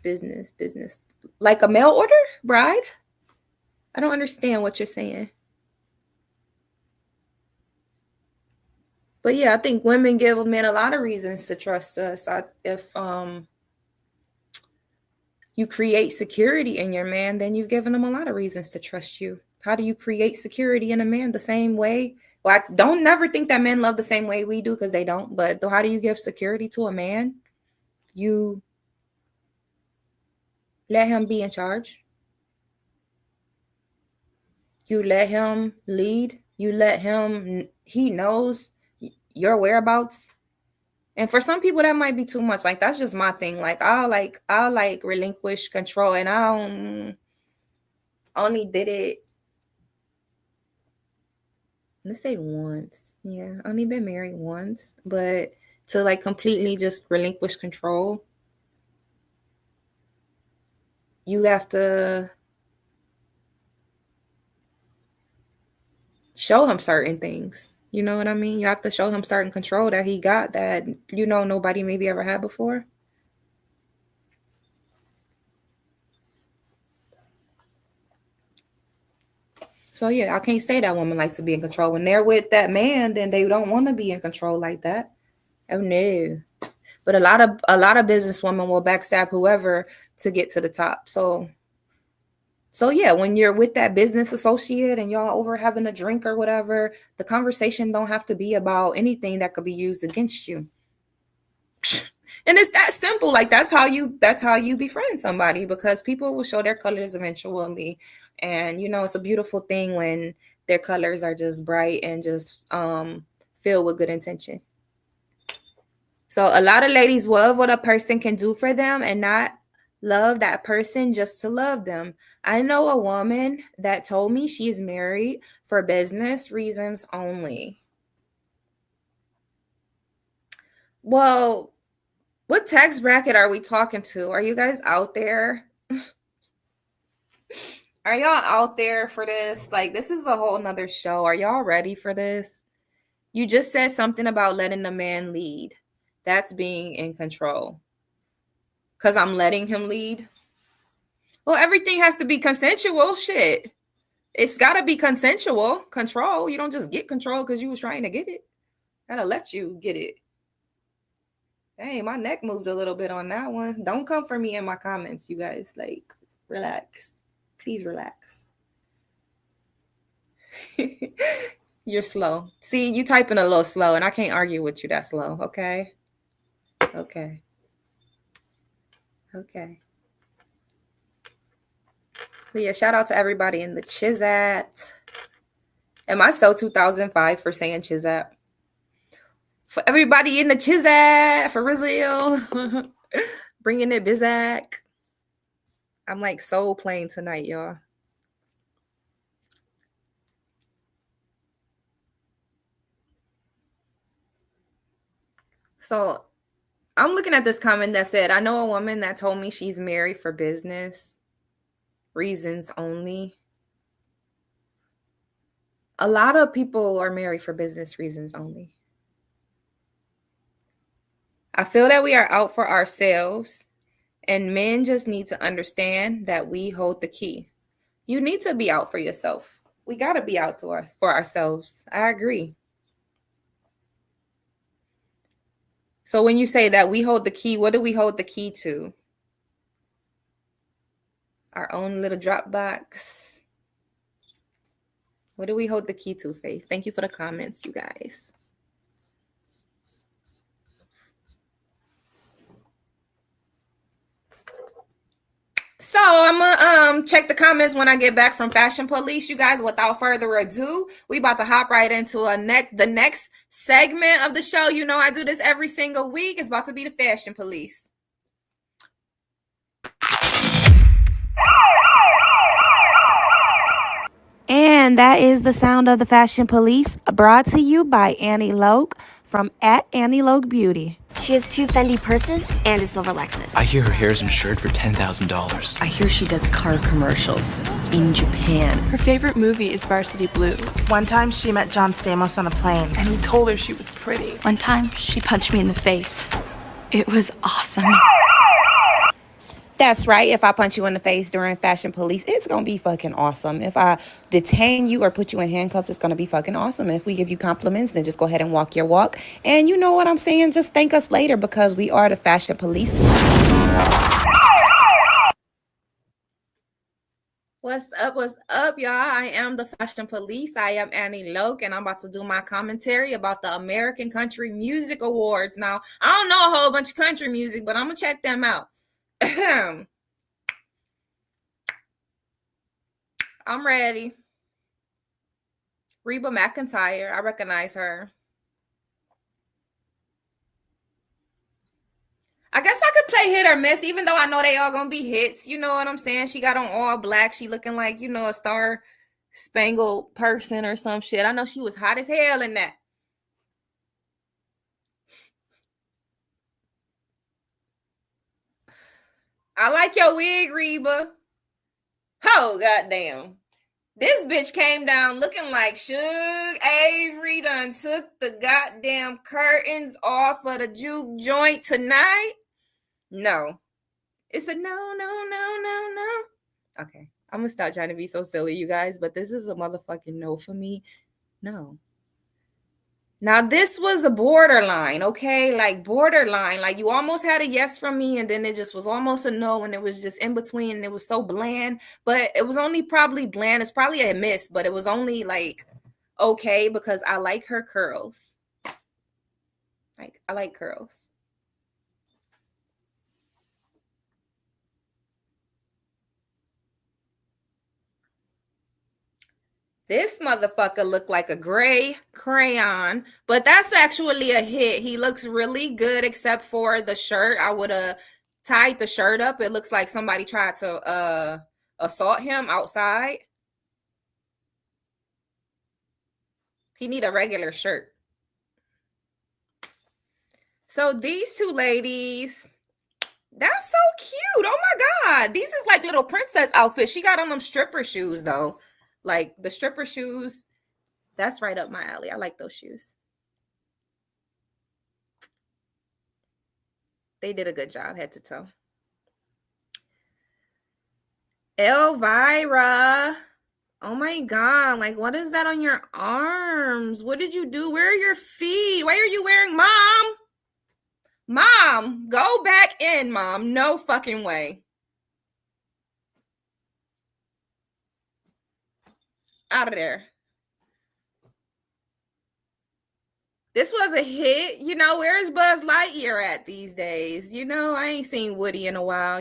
Like a mail order bride? I don't understand what you're saying. But yeah, I think women give men a lot of reasons to trust us. If you create security in your man, then you've given him a lot of reasons to trust you. How do you create security in a man? The same way? Well, I don't never think that men love the same way we do, because they don't. But how do you give security to a man? You let him be in charge. You let him lead. He knows your whereabouts. And for some people that might be too much. Like that's just my thing. Like I'll relinquish control, and I only did it, let's say once. Yeah, only been married once, but to like completely just relinquish control, you have to show him certain things. You know what I mean? You have to show him certain control that he got that, nobody maybe ever had before. So yeah, I can't say that women like to be in control. When they're with that man, then they don't want to be in control like that. Oh no. But a lot of businesswomen will backstab whoever to get to the top. So yeah, when you're with that business associate and y'all over having a drink or whatever, the conversation don't have to be about anything that could be used against you. And it's that simple. Like that's how you befriend somebody, because people will show their colors eventually. And it's a beautiful thing when their colors are just bright and just filled with good intention. So a lot of ladies love what a person can do for them and not love that person just to love them. I know a woman that told me she's married for business reasons only. Well, what tax bracket are we talking to? Are you guys out there? Are y'all out there for this? Like, this is a whole nother show. Are y'all ready for this? You just said something about letting the man lead. That's being in control. Because I'm letting him lead. Well, everything has to be consensual. Shit. It's got to be consensual control. You don't just get control because you was trying to get it. Gotta let you get it. Hey, my neck moved a little bit on that one. Don't come for me in my comments, you guys. Like, relax. Please relax. You're slow. See, you typing a little slow, and I can't argue with you that slow. Okay. Okay. Okay. But yeah, shout out to everybody in the Chizat. Am I so 2005 for saying Chizat? For everybody in the Chizat, for Brazil. Bringing it Bizak. I'm like soul playing tonight, y'all. So I'm looking at this comment that said, I know a woman that told me she's married for business reasons only. A lot of people are married for business reasons only. I feel that we are out for ourselves, and men just need to understand that we hold the key. You need to be out for yourself. We got to be out for ourselves. I agree. So when you say that we hold the key, what do we hold the key to? Our own little drop box. What do we hold the key to, Faith? Thank you for the comments, you guys. So I'm gonna check the comments when I get back from Fashion Police, you guys. Without further ado, we about to hop right into the next segment of the show. You know I do this every single week. It's about to be the Fashion Police. And that is the sound of the Fashion Police, brought to you by Anni Loc from @AnniLocBeauty. She has 2 Fendi purses and a silver Lexus. I hear her hair's insured for $10,000. I hear she does car commercials in Japan. Her favorite movie is Varsity Blues. One time she met John Stamos on a plane. And he told her she was pretty. One time she punched me in the face. It was awesome. That's right. If I punch you in the face during Fashion Police, it's going to be fucking awesome. If I detain you or put you in handcuffs, it's going to be fucking awesome. If we give you compliments, then just go ahead and walk your walk. And you know what I'm saying? Just thank us later, because we are the Fashion Police. What's up, y'all? I am the Fashion Police. I am Anni Loc, and I'm about to do my commentary about the American Country Music Awards. Now, I don't know a whole bunch of country music, but I'm going to check them out. I'm ready. Reba McEntire, I recognize her. I guess I could play hit or miss, even though I know they all gonna be hits. You know what I'm saying? She got on all black. She looking like, a star spangled person or some shit. I know she was hot as hell in that. I like your wig, Reba. Oh, goddamn. This bitch came down looking like Suge Avery done took the goddamn curtains off of the juke joint tonight. No. It's a no, no, no, no, no. Okay. I'm gonna stop trying to be so silly, you guys, but this is a motherfucking no for me. No. Now, this was a borderline, okay? Like, borderline. Like, you almost had a yes from me, and then it just was almost a no, and it was just in between, and it was so bland. But it was only probably bland. It's probably a miss, but it was only, like, okay, because I like her curls. Like, I like curls. This motherfucker looked like a gray crayon, but that's actually a hit. He looks really good except for the shirt. I would have tied the shirt up. It looks like somebody tried to assault him outside. He need a regular shirt. So these two ladies, that's so cute. Oh my God. These is like little princess outfits. She got on them stripper shoes though. Like the stripper shoes, that's right up my alley. I like those shoes. They did a good job, head to toe. Elvira. Oh my God. Like, what is that on your arms? What did you do? Where are your feet? Why are you wearing, Mom? Mom, go back in, Mom. No fucking way. Out of there. This was a hit. Where's Buzz Lightyear at these days? I ain't seen Woody in a while,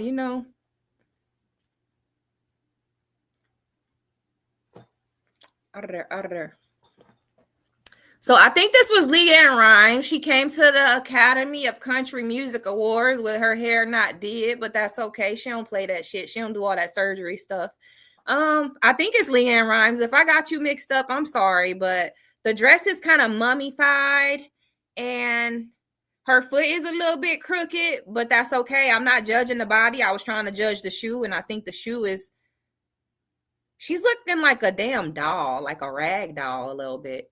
Out of there, out of there. So I think this was LeAnn Rimes. She came to the Academy of Country Music Awards with her hair not did, but that's okay. She don't play that shit. She don't do all that surgery stuff. I think it's LeAnn Rimes. If I got you mixed up, I'm sorry, but the dress is kind of mummified and her foot is a little bit crooked, but that's okay. I'm not judging the body. I was trying to judge the shoe, and I think the shoe is, she's looking like a damn doll, like a rag doll a little bit.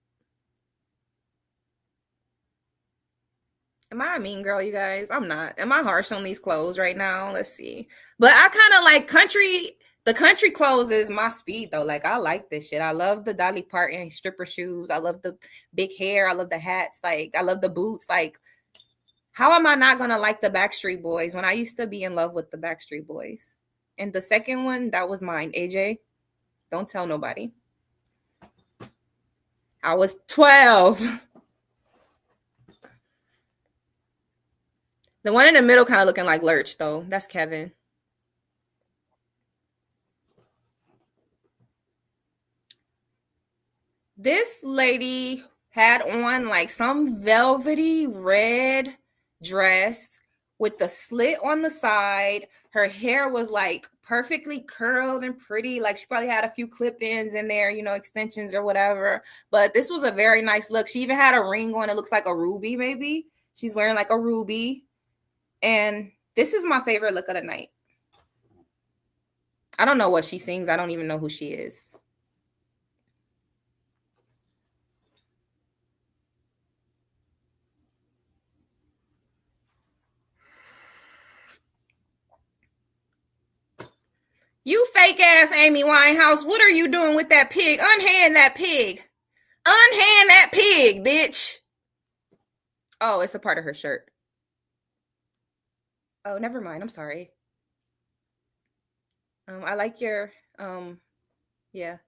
Am I a mean girl, you guys? I'm not. Am I harsh on these clothes right now? Let's see. But I kind of like country. The country clothes is my speed, though. Like, I like this shit. I love the Dolly Parton stripper shoes. I love the big hair. I love the hats. Like, I love the boots. Like, how am I not going to like the Backstreet Boys when I used to be in love with the Backstreet Boys? And the second one, that was mine. AJ, don't tell nobody. I was 12. The one in the middle kind of looking like Lurch, though. That's Kevin. This lady had on like some velvety red dress with the slit on the side. Her hair was like perfectly curled and pretty. Like, she probably had a few clip-ins in there, extensions or whatever. But this was a very nice look. She even had a ring on. It looks like a ruby, maybe. She's wearing like a ruby. And this is my favorite look of the night. I don't know what she sings. I don't even know who she is. You fake ass Amy Winehouse. What are you doing with that pig? Unhand that pig. Unhand that pig, bitch. Oh, it's a part of her shirt. Oh, never mind. I'm sorry. I like your, yeah.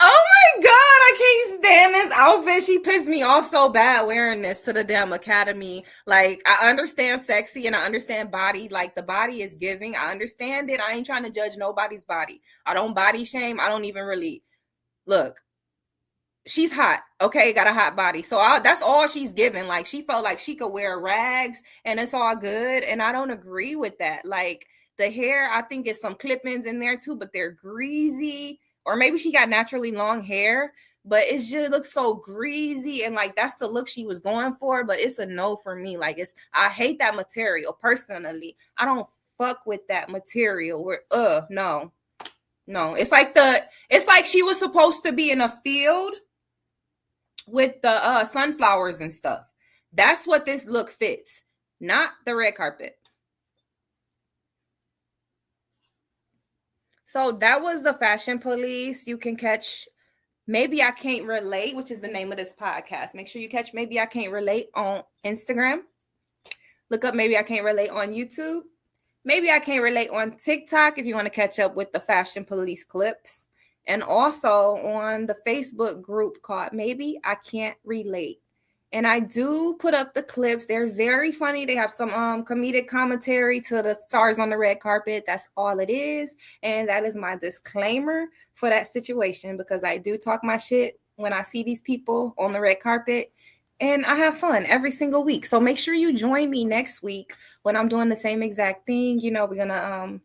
Oh my God, I can't stand this outfit. She pissed me off so bad wearing this to the damn Academy. Like, I understand sexy and I understand body. Like, the body is giving. I understand it. I ain't trying to judge nobody's body. I don't body shame. I don't even really look. She's hot. Okay, got a hot body. So that's all she's given. Like, she felt like she could wear rags and it's all good. And I don't agree with that. Like, the hair, I think it's some clip-ins in there too, but they're greasy. Or maybe she got naturally long hair, but it just looks so greasy. And like, that's the look she was going for. But it's a no for me. Like, I hate that material personally. I don't fuck with that material. No. It's like she was supposed to be in a field with the sunflowers and stuff. That's what this look fits, not the red carpet. So that was the Fashion Police. You can catch Maybe I Can't Relate, which is the name of this podcast. Make sure you catch Maybe I Can't Relate on Instagram. Look up Maybe I Can't Relate on YouTube. Maybe I Can't Relate on TikTok if you want to catch up with the Fashion Police clips. And also on the Facebook group called Maybe I Can't Relate. And I do put up the clips. They're very funny. They have some comedic commentary to the stars on the red carpet. That's all it is. And that is my disclaimer for that situation, because I do talk my shit when I see these people on the red carpet. And I have fun every single week. So make sure you join me next week when I'm doing the same exact thing. You know, we're going to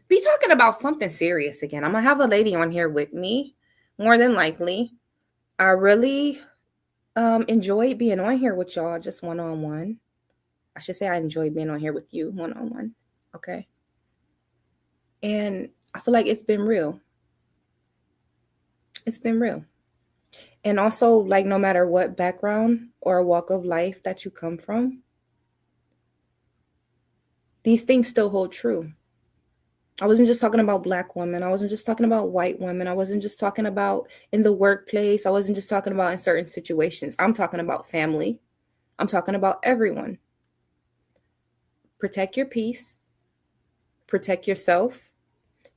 be talking about something serious again. I'm going to have a lady on here with me, more than likely. I really enjoyed being on here with y'all just one-on-one. I should say I enjoyed being on here with you one-on-one. Okay. And I feel like it's been real. It's been real. And also, like, no matter what background or walk of life that you come from, these things still hold true. I wasn't just talking about Black women. I wasn't just talking about white women. I wasn't just talking about in the workplace. I wasn't just talking about in certain situations. I'm talking about family. I'm talking about everyone. Protect your peace. Protect yourself.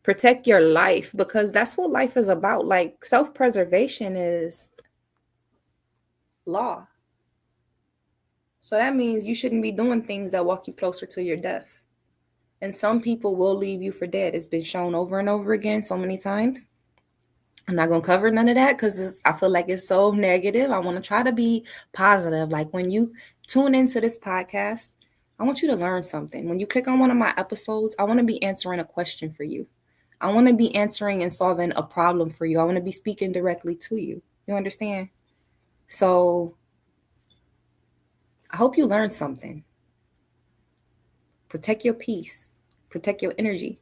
Protect your life, because that's what life is about. Like, self-preservation is law. So that means you shouldn't be doing things that walk you closer to your death. And some people will leave you for dead. It's been shown over and over again so many times. I'm not going to cover none of that because I feel like it's so negative. I want to try to be positive. Like, when you tune into this podcast, I want you to learn something. When you click on one of my episodes, I want to be answering a question for you. I want to be answering and solving a problem for you. I want to be speaking directly to you. You understand? So I hope you learned something. Protect your peace. Protect your energy.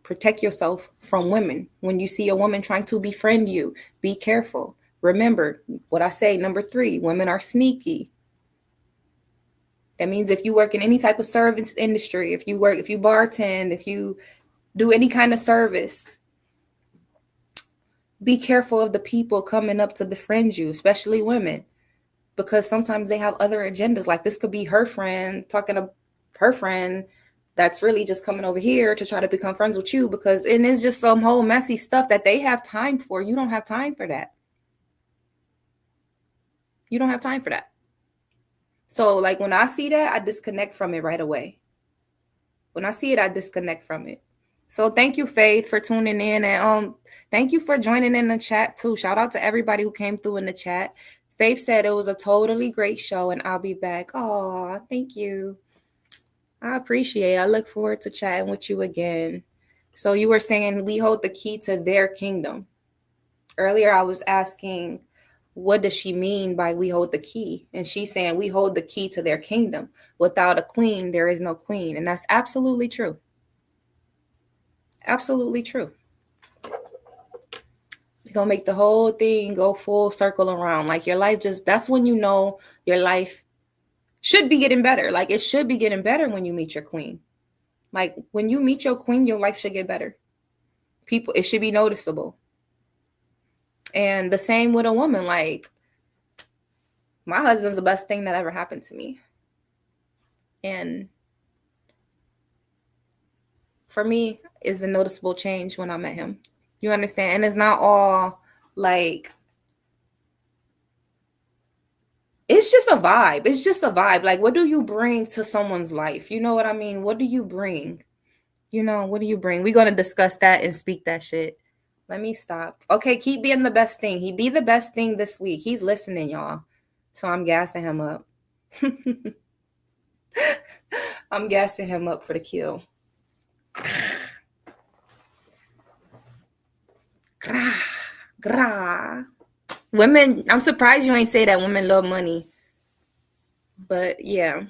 Protect yourself from women. When you see a woman trying to befriend you, be careful. Remember what I say, number 3, women are sneaky. That means if you work in any type of service industry, if you bartend, if you do any kind of service, be careful of the people coming up to befriend you, especially women, because sometimes they have other agendas. Like, this could be her friend talking to her friend that's really just coming over here to try to become friends with you, and it's just some whole messy stuff that they have time for. You don't have time for that. You don't have time for that. So, like, when I see that, I disconnect from it right away. When I see it, I disconnect from it. So thank you, Faith, for tuning in. And thank you for joining in the chat, too. Shout out to everybody who came through in the chat. Faith said it was a totally great show, and I'll be back. Oh, thank you. I appreciate it. I look forward to chatting with you again. So you were saying we hold the key to their kingdom. Earlier, I was asking, what does she mean by we hold the key? And she's saying we hold the key to their kingdom. Without a queen, there is no queen. And that's absolutely true. Absolutely true. We're going to make the whole thing go full circle around. Like, your life that's when you know your life should be getting better. Like, it should be getting better when you meet your queen. Like, when you meet your queen, your life should get better. It should be noticeable. And the same with a woman. Like, my husband's the best thing that ever happened to me. And for me, it's a noticeable change when I met him. You understand? And it's not all like, it's just a vibe. It's just a vibe. Like, what do you bring to someone's life? You know what I mean? What do you bring? What do you bring? We're going to discuss that and speak that shit Let me stop. Okay, keep being the best thing. He be the best thing this week. He's listening, y'all. So I'm gassing him up. I'm gassing him up for the kill. Grah, grah. Women, I'm surprised you ain't say that women love money. But yeah.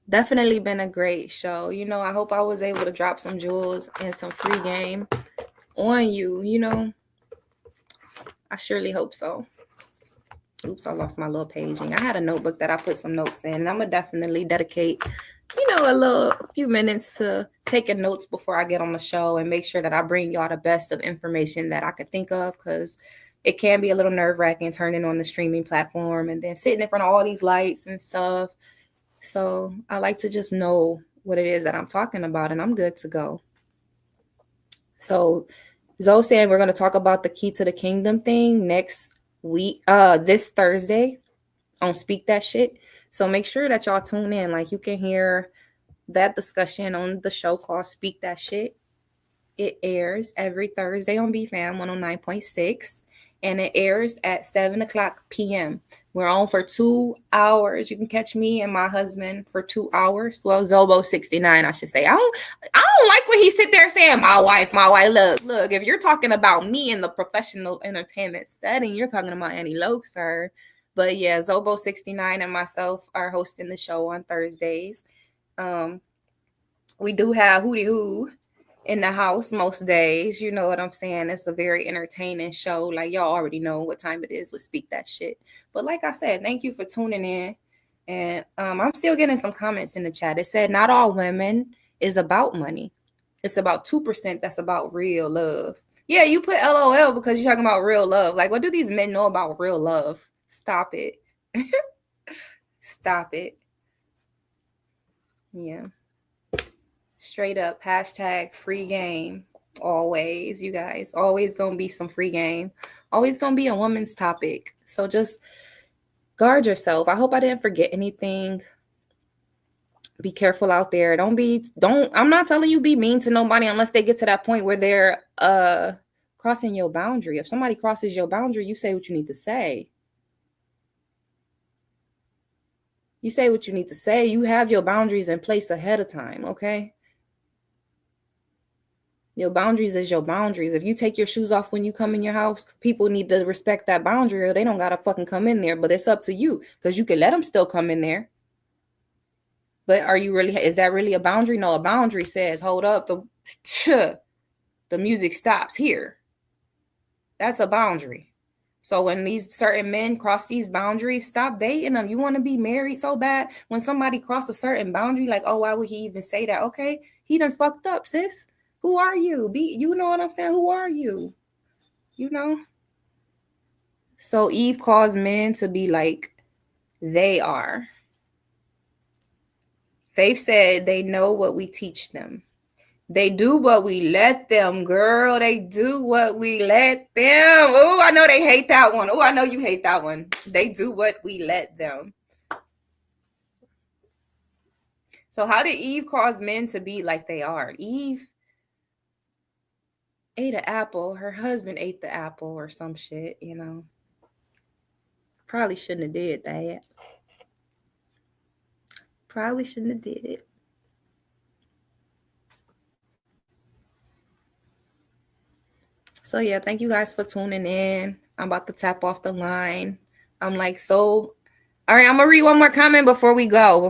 Definitely been a great show. You know, I hope I was able to drop some jewels and some free game on you, you know. I surely hope so. Oops, I lost my little paging. I had a notebook that I put some notes in, and I'm gonna definitely dedicate, you know, a few minutes to taking notes before I get on the show and make sure that I bring y'all the best of information that I could think of, because it can be a little nerve-wracking turning on the streaming platform and then sitting in front of all these lights and stuff. So I like to just know what it is that I'm talking about, and I'm good to go. So Zoe saying we're going to talk about the Key to the Kingdom thing next week, this Thursday on Speak That Shit. So make sure that y'all tune in. Like, you can hear that discussion on the show called Speak That Shit. It airs every Thursday on BFAM 109.6, and it airs at 7 o'clock p.m. We're on for 2 hours. You can catch me and my husband for 2 hours. Well, Zobo 69, I should say. I don't like when he sit there saying, my wife. Look, if you're talking about me in the professional entertainment setting, you're talking about Anni Loc, sir. But yeah, Zobo 69 and myself are hosting the show on Thursdays. We do have Hootie Hoo in the house most days. You know what I'm saying? It's a very entertaining show. Like, y'all already know what time it is with Speak That Shit. But like I said, thank you for tuning in. And I'm still getting some comments in the chat. It said not all women is about money. It's about 2% that's about real love. Yeah, you put LOL because you're talking about real love. Like, what do these men know about real love? Stop it. Stop it. Yeah. Straight up, hashtag free game. Always, you guys. Always gonna be some free game. Always gonna be a woman's topic. So just guard yourself. I hope I didn't forget anything. Be careful out there. I'm not telling you be mean to nobody unless they get to that point where they're crossing your boundary. If somebody crosses your boundary, you say what you need to say. You say what you need to say. You have your boundaries in place ahead of time, okay? Your boundaries is your boundaries. If you take your shoes off when you come in your house, people need to respect that boundary or they don't got to fucking come in there. But it's up to you, because you can let them still come in there. But is that really a boundary? No, a boundary says, hold up, the music stops here. That's a boundary. So when these certain men cross these boundaries, stop dating them. You want to be married so bad. When somebody cross a certain boundary, like, oh, why would he even say that? Okay, he done fucked up, sis. Who are you? You know what I'm saying? Who are you? You know? So Eve caused men to be like they are. Faith said they know what we teach them. They do what we let them, girl. They do what we let them. Oh, I know they hate that one. Oh, I know you hate that one. They do what we let them. So how did Eve cause men to be like they are? Eve ate an apple. Her husband ate the apple or some shit, you know. Probably shouldn't have did that. Probably shouldn't have did it. So yeah, thank you guys for tuning in. I'm about to tap off the line. I'm like, so, all right, I'm gonna read one more comment before we go,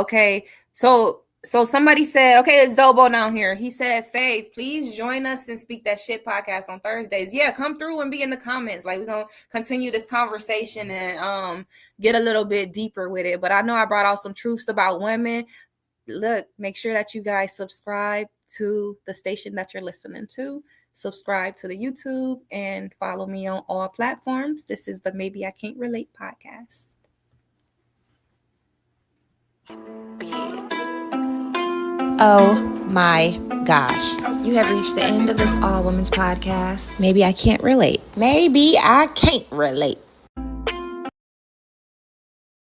okay? So somebody said, okay, it's Dobo down here. He said, Faith, please join us and Speak That Shit podcast on Thursdays. Yeah, come through and be in the comments. Like, we're gonna continue this conversation and get a little bit deeper with it. But I know I brought out some truths about women. Look, make sure that you guys subscribe to the station that you're listening to. Subscribe to the YouTube and follow me on all platforms. This is the Maybe I Can't Relate podcast. Oh my gosh. You have reached the end of this all women's podcast. Maybe I can't relate. Maybe I can't relate.